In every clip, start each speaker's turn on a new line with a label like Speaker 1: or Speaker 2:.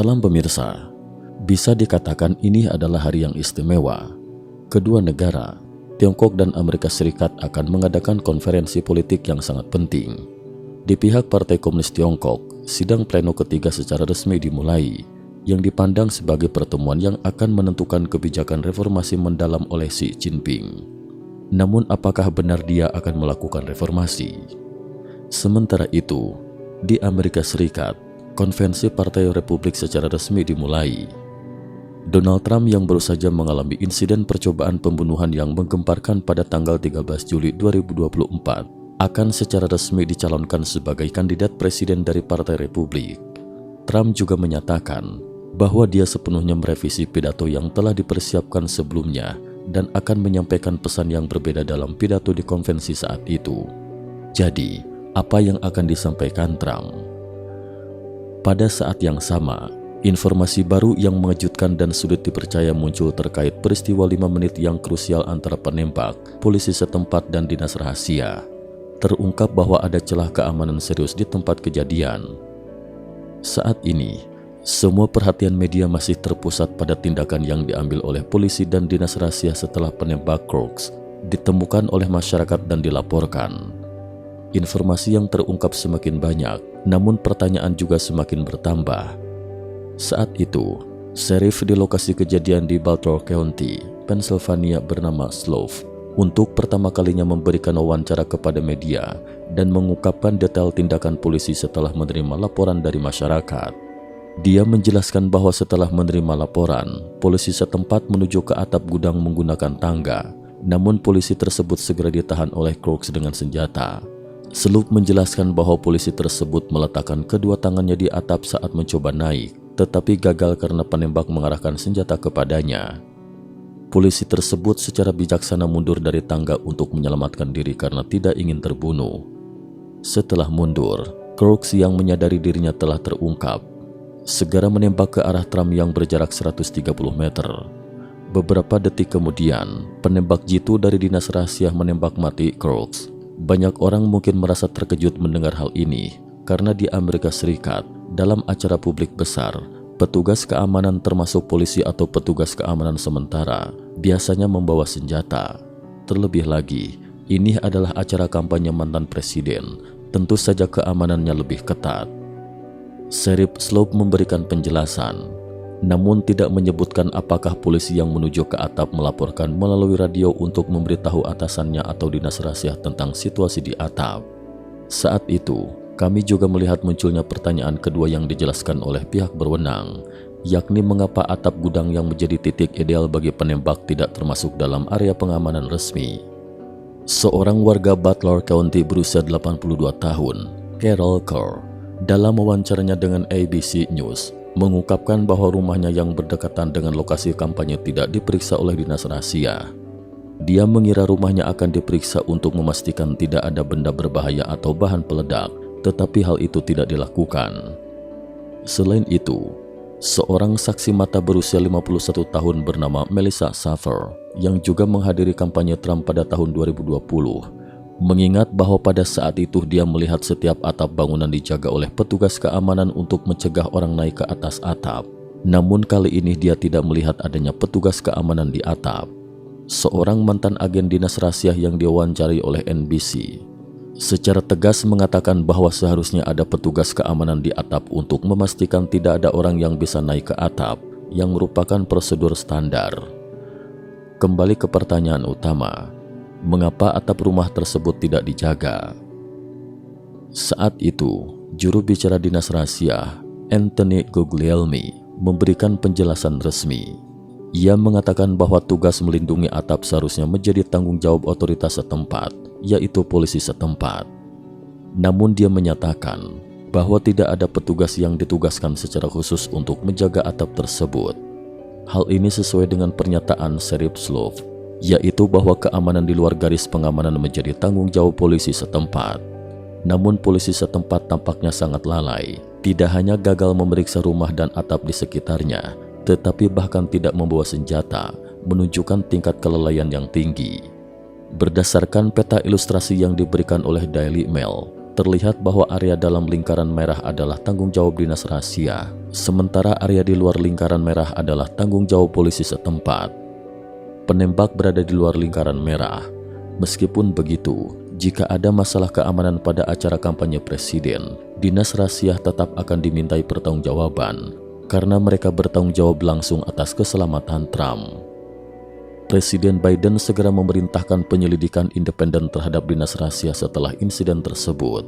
Speaker 1: Salam pemirsa, bisa dikatakan ini adalah hari yang istimewa. Kedua negara, Tiongkok dan Amerika Serikat akan mengadakan konferensi politik yang sangat penting. Di pihak Partai Komunis Tiongkok, sidang pleno ketiga secara resmi dimulai, yang dipandang sebagai pertemuan yang akan menentukan kebijakan reformasi mendalam oleh Xi Jinping. Namun apakah benar dia akan melakukan reformasi? Sementara itu, di Amerika Serikat, konvensi Partai Republik secara resmi dimulai. Donald Trump yang baru saja mengalami insiden percobaan pembunuhan yang menggemparkan pada tanggal 13 Juli 2024 akan secara resmi dicalonkan sebagai kandidat presiden dari Partai Republik. Trump juga menyatakan bahwa dia sepenuhnya merevisi pidato yang telah dipersiapkan sebelumnya dan akan menyampaikan pesan yang berbeda dalam pidato di konvensi saat itu. Jadi, apa yang akan disampaikan Trump? Pada saat yang sama, informasi baru yang mengejutkan dan sulit dipercaya muncul terkait peristiwa 5 menit yang krusial antara penembak, polisi setempat dan dinas rahasia. Terungkap bahwa ada celah keamanan serius di tempat kejadian. Saat ini, semua perhatian media masih terpusat pada tindakan yang diambil oleh polisi dan dinas rahasia setelah penembak Crooks ditemukan oleh masyarakat dan dilaporkan. Informasi yang terungkap semakin banyak, namun pertanyaan juga semakin bertambah. Saat itu, sheriff di lokasi kejadian di Baltimore County, Pennsylvania bernama Slough, untuk pertama kalinya memberikan wawancara kepada media dan mengungkapkan detail tindakan polisi setelah menerima laporan dari masyarakat. Dia menjelaskan bahwa setelah menerima laporan, polisi setempat menuju ke atap gudang menggunakan tangga, namun polisi tersebut segera ditahan oleh Crooks dengan senjata. Slough menjelaskan bahwa polisi tersebut meletakkan kedua tangannya di atap saat mencoba naik, tetapi gagal karena penembak mengarahkan senjata kepadanya. Polisi tersebut secara bijaksana mundur dari tangga untuk menyelamatkan diri karena tidak ingin terbunuh. Setelah mundur, Crooks yang menyadari dirinya telah terungkap, segera menembak ke arah Trump yang berjarak 130 meter. Beberapa detik kemudian, penembak jitu dari dinas rahasia menembak mati Crooks. Banyak orang mungkin merasa terkejut mendengar hal ini, karena di Amerika Serikat, dalam acara publik besar, petugas keamanan termasuk polisi atau petugas keamanan sementara biasanya membawa senjata. Terlebih lagi, ini adalah acara kampanye mantan presiden, tentu saja keamanannya lebih ketat. Sheriff Slough memberikan penjelasan, namun tidak menyebutkan apakah polisi yang menuju ke atap melaporkan melalui radio untuk memberitahu atasannya atau dinas rahasia tentang situasi di atap. Saat itu, kami juga melihat munculnya pertanyaan kedua yang dijelaskan oleh pihak berwenang, yakni mengapa atap gudang yang menjadi titik ideal bagi penembak tidak termasuk dalam area pengamanan resmi. Seorang warga Butler County berusia 82 tahun, Carol Kerr, dalam wawancaranya dengan ABC News, mengungkapkan bahwa rumahnya yang berdekatan dengan lokasi kampanye tidak diperiksa oleh dinas rahasia. Dia mengira rumahnya akan diperiksa untuk memastikan tidak ada benda berbahaya atau bahan peledak, tetapi hal itu tidak dilakukan. Selain itu, seorang saksi mata berusia 51 tahun bernama Melissa Safer, yang juga menghadiri kampanye Trump pada tahun 2020, mengingat bahwa pada saat itu dia melihat setiap atap bangunan dijaga oleh petugas keamanan untuk mencegah orang naik ke atas atap. Namun kali ini dia tidak melihat adanya petugas keamanan di atap. Seorang mantan agen dinas rahasia yang diwawancari oleh NBC secara tegas mengatakan bahwa seharusnya ada petugas keamanan di atap untuk memastikan tidak ada orang yang bisa naik ke atap, yang merupakan prosedur standar. Kembali ke pertanyaan utama, mengapa atap rumah tersebut tidak dijaga? Saat itu, juru bicara dinas rahasia, Anthony Guglielmi, memberikan penjelasan resmi. Ia mengatakan bahwa tugas melindungi atap seharusnya menjadi tanggung jawab otoritas setempat, yaitu polisi setempat. Namun dia menyatakan bahwa tidak ada petugas yang ditugaskan secara khusus untuk menjaga atap tersebut. Hal ini sesuai dengan pernyataan Sheriff Slough, yaitu bahwa keamanan di luar garis pengamanan menjadi tanggung jawab polisi setempat. Namun polisi setempat tampaknya sangat lalai, tidak hanya gagal memeriksa rumah dan atap di sekitarnya, tetapi bahkan tidak membawa senjata, menunjukkan tingkat kelalaian yang tinggi. Berdasarkan peta ilustrasi yang diberikan oleh Daily Mail, Terlihat bahwa area dalam lingkaran merah adalah tanggung jawab dinas rahasia, sementara area di luar lingkaran merah adalah tanggung jawab polisi setempat. Penembak berada di luar lingkaran merah. Meskipun begitu, jika ada masalah keamanan pada acara kampanye presiden, dinas rahasia tetap akan dimintai pertanggungjawaban karena mereka bertanggung jawab langsung atas keselamatan Trump. Presiden Biden segera memerintahkan penyelidikan independen terhadap dinas rahasia setelah insiden tersebut.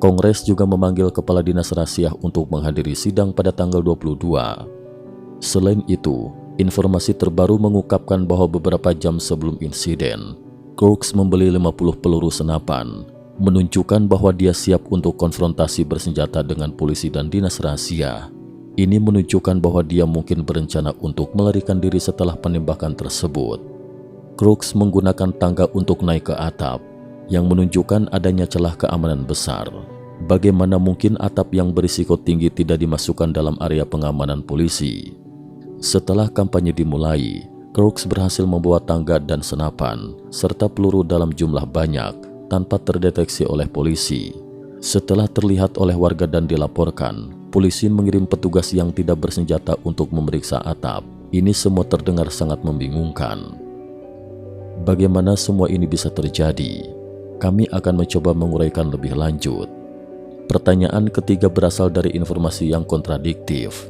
Speaker 1: Kongres juga memanggil kepala dinas rahasia untuk menghadiri sidang pada tanggal 22. Selain itu, informasi terbaru mengungkapkan bahwa beberapa jam sebelum insiden, Crooks membeli 50 peluru senapan, menunjukkan bahwa dia siap untuk konfrontasi bersenjata dengan polisi dan dinas rahasia. Ini menunjukkan bahwa dia mungkin berencana untuk melarikan diri setelah penembakan tersebut. Crooks menggunakan tangga untuk naik ke atap, yang menunjukkan adanya celah keamanan besar. Bagaimana mungkin atap yang berisiko tinggi tidak dimasukkan dalam area pengamanan polisi? Setelah kampanye dimulai, Crooks berhasil membawa tangga dan senapan, serta peluru dalam jumlah banyak, tanpa terdeteksi oleh polisi. Setelah terlihat oleh warga dan dilaporkan, polisi mengirim petugas yang tidak bersenjata untuk memeriksa atap. Ini semua terdengar sangat membingungkan. Bagaimana semua ini bisa terjadi? Kami akan mencoba menguraikan lebih lanjut. Pertanyaan ketiga berasal dari informasi yang kontradiktif.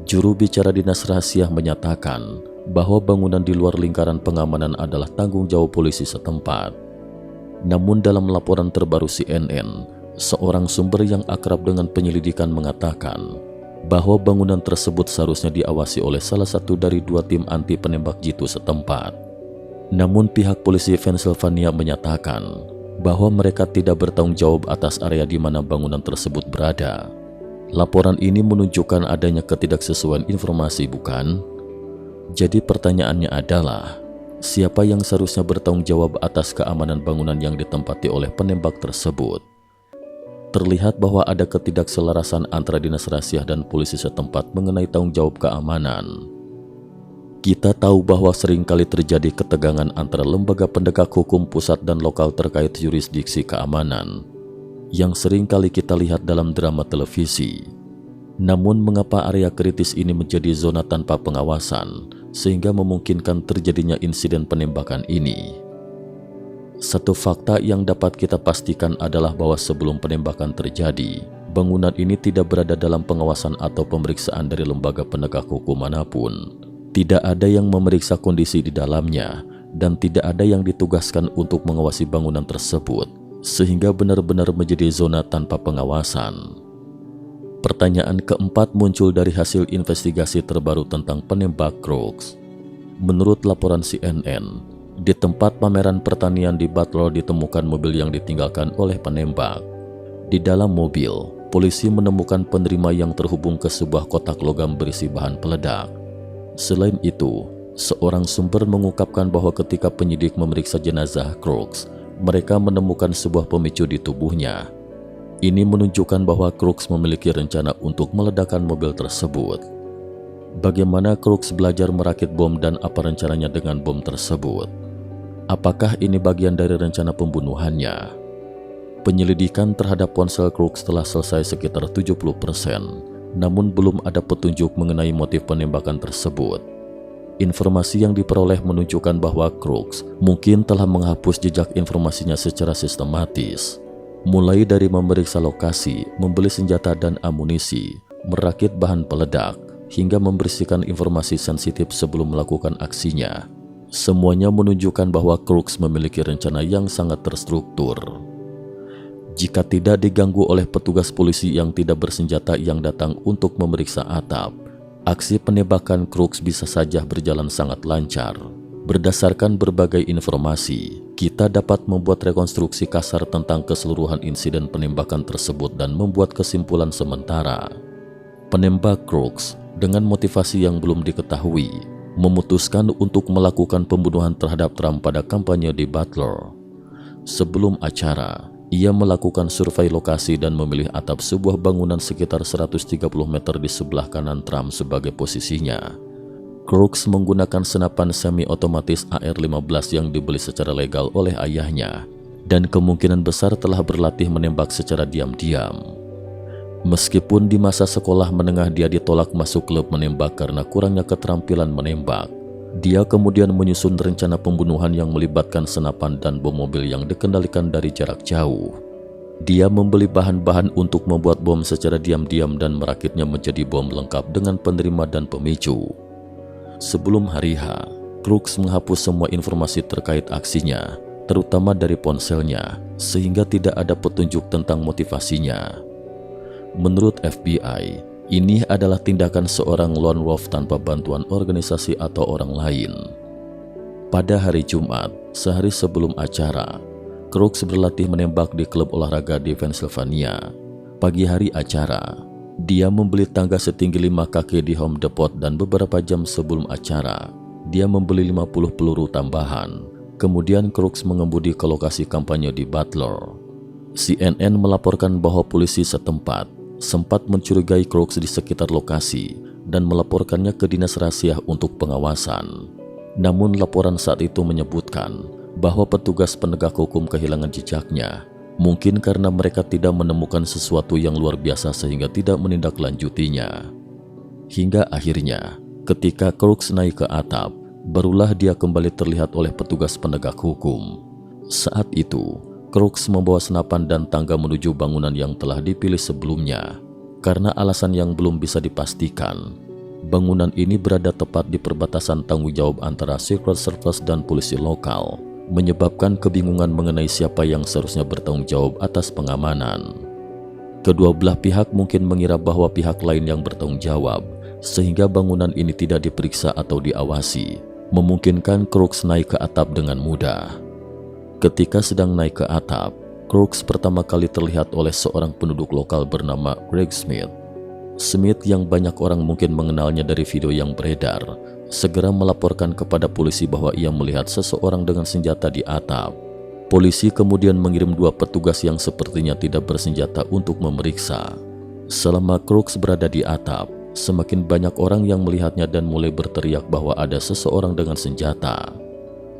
Speaker 1: Juru bicara dinas rahasia menyatakan bahwa bangunan di luar lingkaran pengamanan adalah tanggung jawab polisi setempat. Namun dalam laporan terbaru CNN, seorang sumber yang akrab dengan penyelidikan mengatakan bahwa bangunan tersebut seharusnya diawasi oleh salah satu dari 2 tim anti penembak jitu setempat. Namun pihak polisi Pennsylvania menyatakan bahwa mereka tidak bertanggung jawab atas area di mana bangunan tersebut berada. Laporan ini menunjukkan adanya ketidaksesuaian informasi, bukan? Jadi pertanyaannya adalah, siapa yang seharusnya bertanggung jawab atas keamanan bangunan yang ditempati oleh penembak tersebut? Terlihat bahwa ada ketidakselarasan antara dinas rahasia dan polisi setempat mengenai tanggung jawab keamanan. Kita tahu bahwa seringkali terjadi ketegangan antara lembaga penegak hukum pusat dan lokal terkait jurisdiksi keamanan, yang seringkali kita lihat dalam drama televisi. Namun mengapa area kritis ini menjadi zona tanpa pengawasan, sehingga memungkinkan terjadinya insiden penembakan ini? Satu fakta yang dapat kita pastikan adalah bahwa sebelum penembakan terjadi, bangunan ini tidak berada dalam pengawasan atau pemeriksaan dari lembaga penegak hukum manapun. Tidak ada yang memeriksa kondisi di dalamnya, dan tidak ada yang ditugaskan untuk mengawasi bangunan tersebut, sehingga benar-benar menjadi zona tanpa pengawasan. Pertanyaan keempat muncul dari hasil investigasi terbaru tentang penembak Crooks. Menurut laporan CNN, di tempat pameran pertanian di Butler ditemukan mobil yang ditinggalkan oleh penembak. Di dalam mobil, polisi menemukan penerima yang terhubung ke sebuah kotak logam berisi bahan peledak. Selain itu, seorang sumber mengungkapkan bahwa ketika penyidik memeriksa jenazah Crooks, mereka menemukan sebuah pemicu di tubuhnya. Ini menunjukkan bahwa Crooks memiliki rencana untuk meledakkan mobil tersebut. Bagaimana Crooks belajar merakit bom dan apa rencananya dengan bom tersebut? Apakah ini bagian dari rencana pembunuhannya? Penyelidikan terhadap ponsel Crooks telah selesai sekitar 70%, namun belum ada petunjuk mengenai motif penembakan tersebut. Informasi yang diperoleh menunjukkan bahwa Crooks mungkin telah menghapus jejak informasinya secara sistematis, mulai dari memeriksa lokasi, membeli senjata dan amunisi, merakit bahan peledak, hingga membersihkan informasi sensitif sebelum melakukan aksinya. Semuanya menunjukkan bahwa Crooks memiliki rencana yang sangat terstruktur. Jika tidak diganggu oleh petugas polisi yang tidak bersenjata yang datang untuk memeriksa atap, aksi penembakan Crooks bisa saja berjalan sangat lancar. Berdasarkan berbagai informasi, kita dapat membuat rekonstruksi kasar tentang keseluruhan insiden penembakan tersebut dan membuat kesimpulan sementara. Penembak Crooks dengan motivasi yang belum diketahui memutuskan untuk melakukan pembunuhan terhadap Trump pada kampanye di Butler. Sebelum acara, ia melakukan survei lokasi dan memilih atap sebuah bangunan sekitar 130 meter di sebelah kanan Trump sebagai posisinya. Crooks menggunakan senapan semi-otomatis AR-15 yang dibeli secara legal oleh ayahnya dan kemungkinan besar telah berlatih menembak secara diam-diam. Meskipun di masa sekolah menengah dia ditolak masuk klub menembak karena kurangnya keterampilan menembak, dia kemudian menyusun rencana pembunuhan yang melibatkan senapan dan bom mobil yang dikendalikan dari jarak jauh. Dia membeli bahan-bahan untuk membuat bom secara diam-diam dan merakitnya menjadi bom lengkap dengan penerima dan pemicu. Sebelum hari H, Crooks menghapus semua informasi terkait aksinya, terutama dari ponselnya, sehingga tidak ada petunjuk tentang motivasinya. Menurut FBI, ini adalah tindakan seorang lone wolf tanpa bantuan organisasi atau orang lain. Pada hari Jumat, sehari sebelum acara, Crooks berlatih menembak di klub olahraga di Pennsylvania. Pagi hari acara, dia membeli tangga setinggi 5 kaki di Home Depot dan beberapa jam sebelum acara, dia membeli 50 peluru tambahan. Kemudian Crooks mengemudi ke lokasi kampanye di Butler. CNN melaporkan bahwa polisi setempat sempat mencurigai Crooks di sekitar lokasi dan melaporkannya ke dinas rahasia untuk pengawasan. Namun laporan saat itu menyebutkan bahwa petugas penegak hukum kehilangan jejaknya, mungkin karena mereka tidak menemukan sesuatu yang luar biasa sehingga tidak menindaklanjutinya. Hingga akhirnya, ketika Crooks naik ke atap, barulah dia kembali terlihat oleh petugas penegak hukum. Saat itu, Crooks membawa senapan dan tangga menuju bangunan yang telah dipilih sebelumnya. Karena alasan yang belum bisa dipastikan, bangunan ini berada tepat di perbatasan tanggung jawab antara Secret Service dan polisi lokal, menyebabkan kebingungan mengenai siapa yang seharusnya bertanggung jawab atas pengamanan. Kedua belah pihak mungkin mengira bahwa pihak lain yang bertanggung jawab, sehingga bangunan ini tidak diperiksa atau diawasi, memungkinkan Crooks naik ke atap dengan mudah. Ketika sedang naik ke atap, Crooks pertama kali terlihat oleh seorang penduduk lokal bernama Greg Smith. Smith yang banyak orang mungkin mengenalnya dari video yang beredar, segera melaporkan kepada polisi bahwa ia melihat seseorang dengan senjata di atap. Polisi kemudian mengirim 2 petugas yang sepertinya tidak bersenjata untuk memeriksa. Selama Crooks berada di atap, semakin banyak orang yang melihatnya dan mulai berteriak bahwa ada seseorang dengan senjata.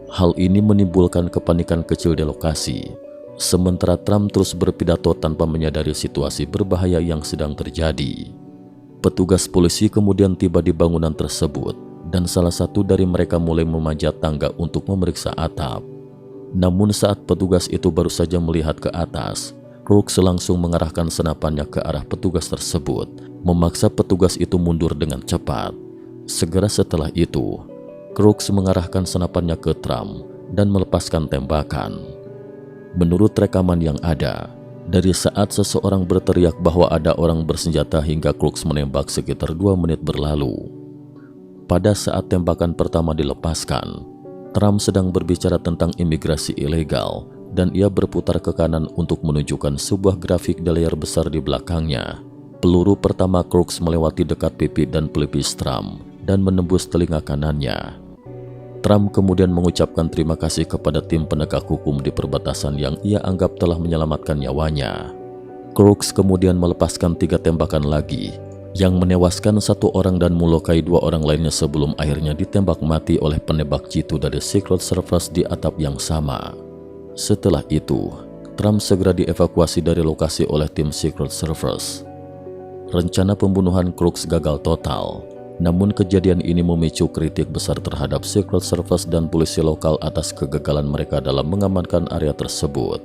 Speaker 1: Hal ini menimbulkan kepanikan kecil di lokasi, sementara Trump terus berpidato tanpa menyadari situasi berbahaya yang sedang terjadi. Petugas polisi kemudian tiba di bangunan tersebut, dan salah satu dari mereka mulai memanjat tangga untuk memeriksa atap. Namun saat petugas itu baru saja melihat ke atas, Crooks langsung mengarahkan senapannya ke arah petugas tersebut, memaksa petugas itu mundur dengan cepat. Segera setelah itu, Crooks mengarahkan senapannya ke Trump dan melepaskan tembakan. Menurut rekaman yang ada, dari saat seseorang berteriak bahwa ada orang bersenjata hingga Crooks menembak sekitar 2 menit berlalu. Pada saat tembakan pertama dilepaskan, Trump sedang berbicara tentang imigrasi ilegal dan ia berputar ke kanan untuk menunjukkan sebuah grafik di layar besar di belakangnya. Peluru pertama Crooks melewati dekat pipi dan pelipis Trump dan menembus telinga kanannya. Trump kemudian mengucapkan terima kasih kepada tim penegak hukum di perbatasan yang ia anggap telah menyelamatkan nyawanya. Crooks kemudian melepaskan 3 tembakan lagi, yang menewaskan 1 orang dan melukai 2 orang lainnya sebelum akhirnya ditembak mati oleh penembak jitu dari Secret Service di atap yang sama. Setelah itu, Trump segera dievakuasi dari lokasi oleh tim Secret Service. Rencana pembunuhan Crooks gagal total. Namun kejadian ini memicu kritik besar terhadap Secret Service dan polisi lokal atas kegagalan mereka dalam mengamankan area tersebut.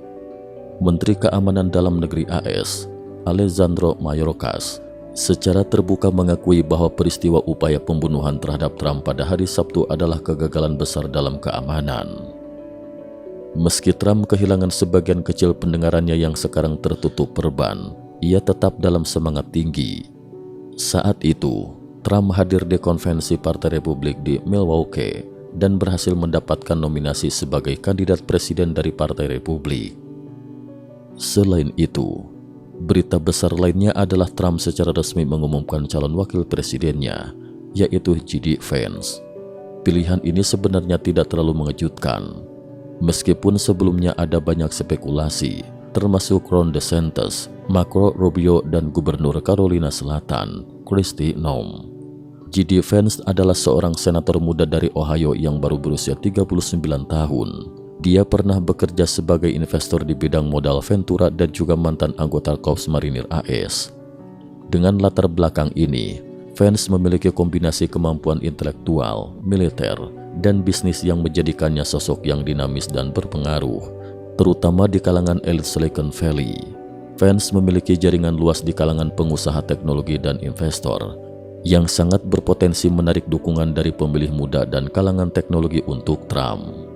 Speaker 1: Menteri Keamanan Dalam Negeri AS, Alejandro Mayorkas, secara terbuka mengakui bahwa peristiwa upaya pembunuhan terhadap Trump pada hari Sabtu adalah kegagalan besar dalam keamanan. Meski Trump kehilangan sebagian kecil pendengarannya yang sekarang tertutup perban, ia tetap dalam semangat tinggi. Saat itu, Trump hadir di konvensi Partai Republik di Milwaukee dan berhasil mendapatkan nominasi sebagai kandidat presiden dari Partai Republik. Selain itu, berita besar lainnya adalah Trump secara resmi mengumumkan calon wakil presidennya, yaitu J.D. Vance. Pilihan ini sebenarnya tidak terlalu mengejutkan, meskipun sebelumnya ada banyak spekulasi, termasuk Ron DeSantis, Marco Rubio, dan Gubernur Carolina Selatan, Kristi Noem. J.D. Vance adalah seorang senator muda dari Ohio yang baru berusia 39 tahun. Dia pernah bekerja sebagai investor di bidang modal ventura dan juga mantan anggota Korps Marinir AS. Dengan latar belakang ini, Vance memiliki kombinasi kemampuan intelektual, militer, dan bisnis yang menjadikannya sosok yang dinamis dan berpengaruh, terutama di kalangan elit Silicon Valley. Vance memiliki jaringan luas di kalangan pengusaha teknologi dan investor, yang sangat berpotensi menarik dukungan dari pemilih muda dan kalangan teknologi untuk Trump.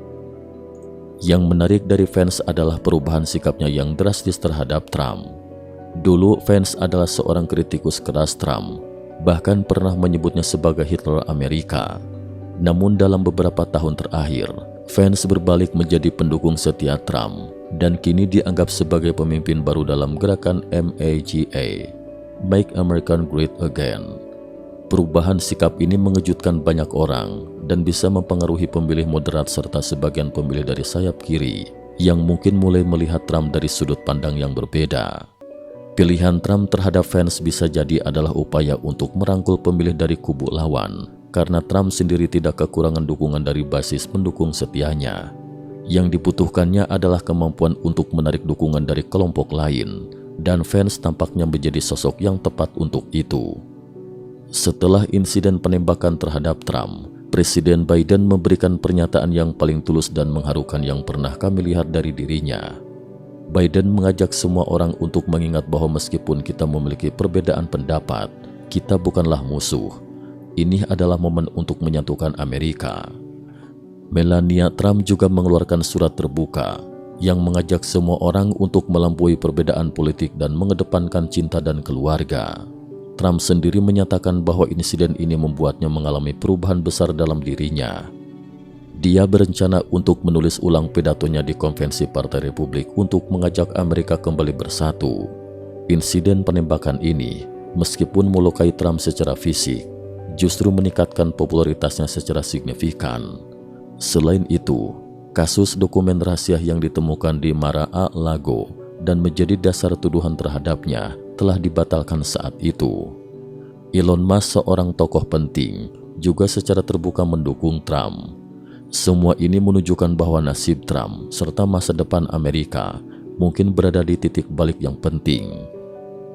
Speaker 1: Yang menarik dari Vance adalah perubahan sikapnya yang drastis terhadap Trump. Dulu Vance adalah seorang kritikus keras Trump, bahkan pernah menyebutnya sebagai Hitler Amerika. Namun dalam beberapa tahun terakhir, Vance berbalik menjadi pendukung setia Trump dan kini dianggap sebagai pemimpin baru dalam gerakan MAGA, Make America Great Again. Perubahan sikap ini mengejutkan banyak orang dan bisa mempengaruhi pemilih moderat serta sebagian pemilih dari sayap kiri yang mungkin mulai melihat Trump dari sudut pandang yang berbeda. Pilihan Trump terhadap Vance bisa jadi adalah upaya untuk merangkul pemilih dari kubu lawan, karena Trump sendiri tidak kekurangan dukungan dari basis pendukung setianya. Yang dibutuhkannya adalah kemampuan untuk menarik dukungan dari kelompok lain, dan Vance tampaknya menjadi sosok yang tepat untuk itu. Setelah insiden penembakan terhadap Trump, Presiden Biden memberikan pernyataan yang paling tulus dan mengharukan yang pernah kami lihat dari dirinya. Biden mengajak semua orang untuk mengingat bahwa meskipun kita memiliki perbedaan pendapat, kita bukanlah musuh. Ini adalah momen untuk menyatukan Amerika. Melania Trump juga mengeluarkan surat terbuka yang mengajak semua orang untuk melampaui perbedaan politik dan mengedepankan cinta dan keluarga. Trump sendiri menyatakan bahwa insiden ini membuatnya mengalami perubahan besar dalam dirinya. Dia berencana untuk menulis ulang pidatonya di konvensi Partai Republik untuk mengajak Amerika kembali bersatu. Insiden penembakan ini, meskipun melukai Trump secara fisik, justru meningkatkan popularitasnya secara signifikan. Selain itu, kasus dokumen rahasia yang ditemukan di Mar-a-Lago dan menjadi dasar tuduhan terhadapnya telah dibatalkan saat itu. Elon Musk, seorang tokoh penting, juga secara terbuka mendukung Trump. Semua ini menunjukkan bahwa nasib Trump serta masa depan Amerika mungkin berada di titik balik yang penting.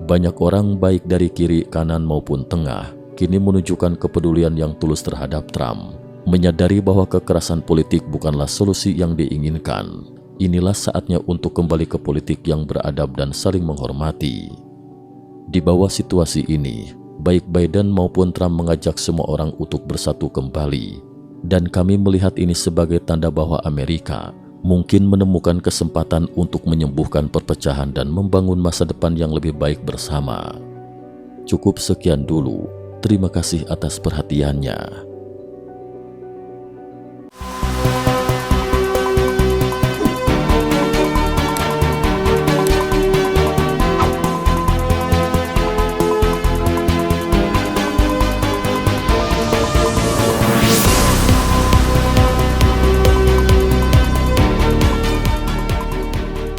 Speaker 1: Banyak orang baik dari kiri, kanan maupun tengah kini menunjukkan kepedulian yang tulus terhadap Trump, menyadari bahwa kekerasan politik bukanlah solusi yang diinginkan. Inilah saatnya untuk kembali ke politik yang beradab dan saling menghormati. Di bawah situasi ini, baik Biden maupun Trump mengajak semua orang untuk bersatu kembali. Dan kami melihat ini sebagai tanda bahwa Amerika mungkin menemukan kesempatan untuk menyembuhkan perpecahan dan membangun masa depan yang lebih baik bersama. Cukup sekian dulu. Terima kasih atas perhatiannya.